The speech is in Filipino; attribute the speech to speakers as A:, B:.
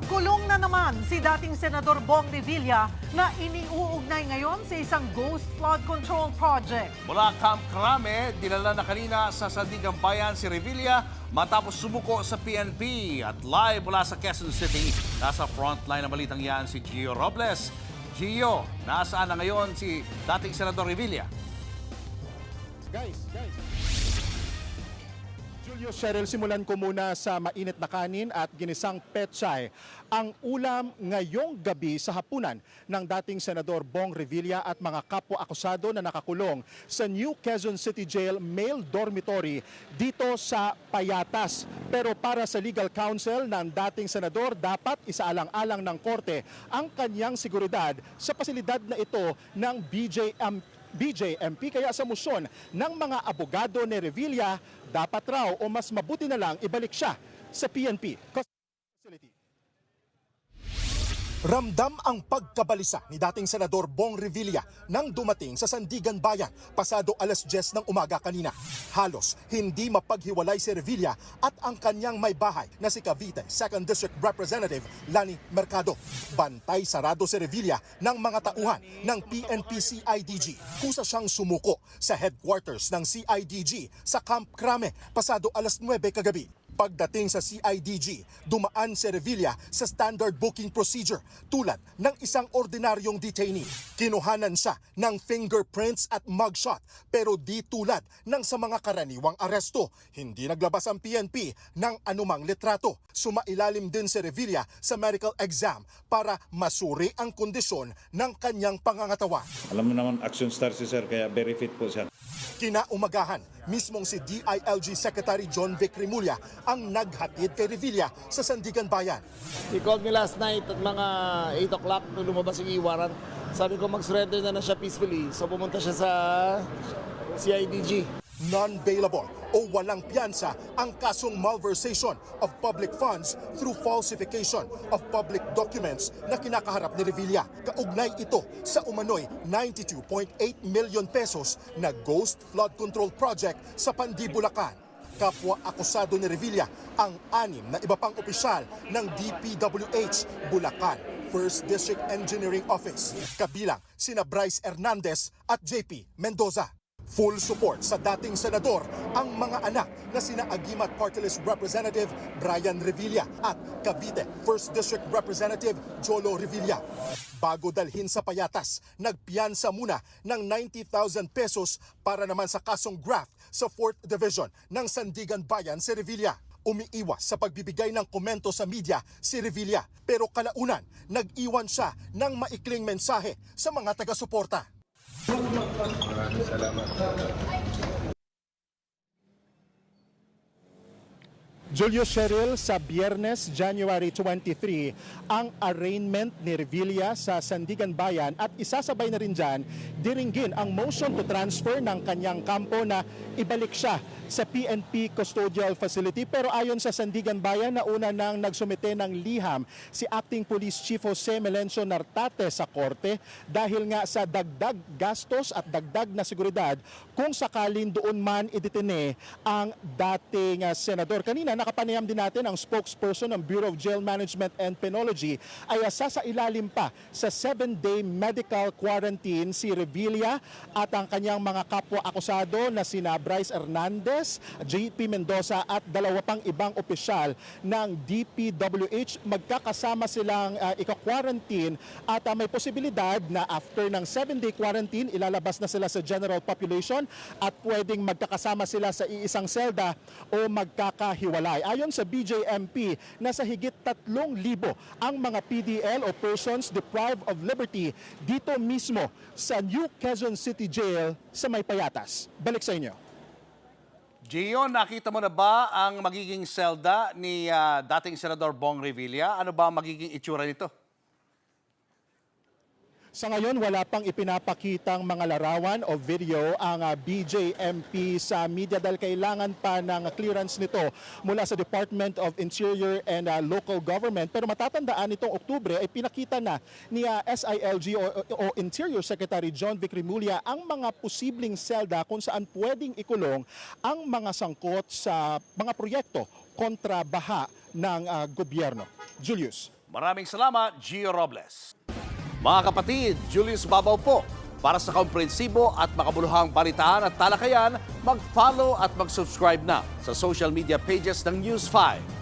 A: Kulong na naman si dating Senador Bong Revilla na iniuugnay ngayon sa isang ghost flood control project.
B: Mula Camp Crame, dinala na kanina sa Sandigan Bayan si Revilla matapos sumuko sa PNP. At live mula sa Quezon City, nasa frontline ng balitang yan si Gio Robles. Gio, nasaan na ngayon si dating Senador Revilla?
C: Guys. Julio, Cheryl, simulan ko muna sa mainit na kanin at ginisang pechay. Ang ulam ngayong gabi sa hapunan ng dating Senador Bong Revilla at mga kapwa-akusado na nakakulong sa New Quezon City Jail Male Dormitory dito sa Payatas. Pero para sa legal counsel ng dating senador, dapat isaalang-alang ng korte ang kanyang seguridad sa pasilidad na ito ng BJMP. Kaya sa motion ng mga abogado ni Revilla, dapat raw o mas mabuti na lang ibalik siya sa PNP facility. Ramdam ang pagkabalisa ni dating Senador Bong Revilla nang dumating sa Sandigan Bayan pasado alas 10 ng umaga kanina. Halos hindi mapaghiwalay si Revilla at ang kanyang may bahay na si Cavite 2nd District Representative Lani Mercado. Bantay sarado si Revilla ng mga tauhan ng PNP-CIDG. Kusa siyang sumuko sa headquarters ng CIDG sa Camp Crame pasado alas 9 kagabi. Pagdating sa CIDG, dumaan si Revilla sa standard booking procedure tulad ng isang ordinaryong detainee. Kinuhanan siya ng fingerprints at mugshot pero di tulad ng sa mga karaniwang aresto. Hindi naglabas ang PNP ng anumang litrato. Sumailalim din si Revilla sa medical exam para masuri ang kondisyon ng kanyang pangangatawan.
D: Alam mo naman, action star si sir, kaya very fit po siya.
C: Kinaumagahan, mismong si DILG Secretary John Vic Rimulya ang naghatid kay Revilla sa Sandigan Bayan.
E: He called me last night at mga 8 o'clock nung lumabas yung e-warrant. Sabi ko mag-surrender na siya peacefully. So pumunta siya sa CIDG.
C: Non-bailable o walang piyansa ang kasong malversation of public funds through falsification of public documents na kinakaharap ni Revilla. Kaugnay ito sa umano'y 92.8 million pesos na ghost flood control project sa Pandi, Bulacan. Kapwa akusado ni Revilla ang 6 na iba pang opisyal ng DPWH Bulacan 1st District Engineering Office, kabilang sina Bryce Hernandez at JP Mendoza. Full support sa dating senador ang mga anak na sina Aguimat Party List Representative Brian Revilla at Cavite 1st District Representative Jolo Revilla. Bago dalhin sa Payatas, nagpiyansa muna ng 90,000 pesos para naman sa kasong graft sa 4th Division ng Sandigan Bayan si Revilla. Umiiwas sa pagbibigay ng komento sa media si Revilla pero kalaunan nag-iwan siya ng maikling mensahe sa mga taga-suporta.
F: Salamat.
C: Julio, Cheryl, sa Biyernes, January 23, ang arraignment ni Revilla sa Sandigan Bayan at isasabay na rin dyan, diringgin ang motion to transfer ng kanyang kampo na ibalik siya sa PNP Custodial Facility. Pero ayon sa Sandigan Bayan, nauna nang nagsumite ng liham si Acting Police Chief Jose Melencio Nartate sa korte dahil nga sa dagdag gastos at dagdag na seguridad kung sakaling doon man idetene ang dating senador. Kanina nakapanayam din natin ang spokesperson ng Bureau of Jail Management and Penology ay sasailalim pa sa 7-day medical quarantine si Revilla at ang kanyang mga kapwa-akusado na sina Bryce Hernandez, JP Mendoza at 2 pang ibang opisyal ng DPWH. Magkakasama silang ika-quarantine at may posibilidad na after ng 7-day quarantine ilalabas na sila sa general population at pwedeng magkakasama sila sa iisang selda o magkakahiwalay. Ayon sa BJMP, nasa higit 3,000 ang mga PDL o persons deprived of liberty dito mismo sa New Quezon City Jail sa May Payatas. Balik sa inyo.
B: Gio, nakita mo na ba ang magiging selda ni dating Senador Bong Revilla? Ano ba ang magiging itsura nito?
C: Sa ngayon, wala pang ipinapakitang mga larawan o video ang BJMP sa media dahil kailangan pa ng clearance nito mula sa Department of Interior and Local Government. Pero matatandaan itong Oktubre ay pinakita na ni SILG o Interior Secretary John Vic Rimulya ang mga posibleng selda kung saan pwedeng ikulong ang mga sangkot sa mga proyekto kontra baha ng gobyerno. Julius.
B: Maraming salamat, Gio Robles. Mga kapatid, Julius Babaw po. Para sa komprehensibo at makabuluhang balitaan at talakayan, mag-follow at mag-subscribe na sa social media pages ng News 5.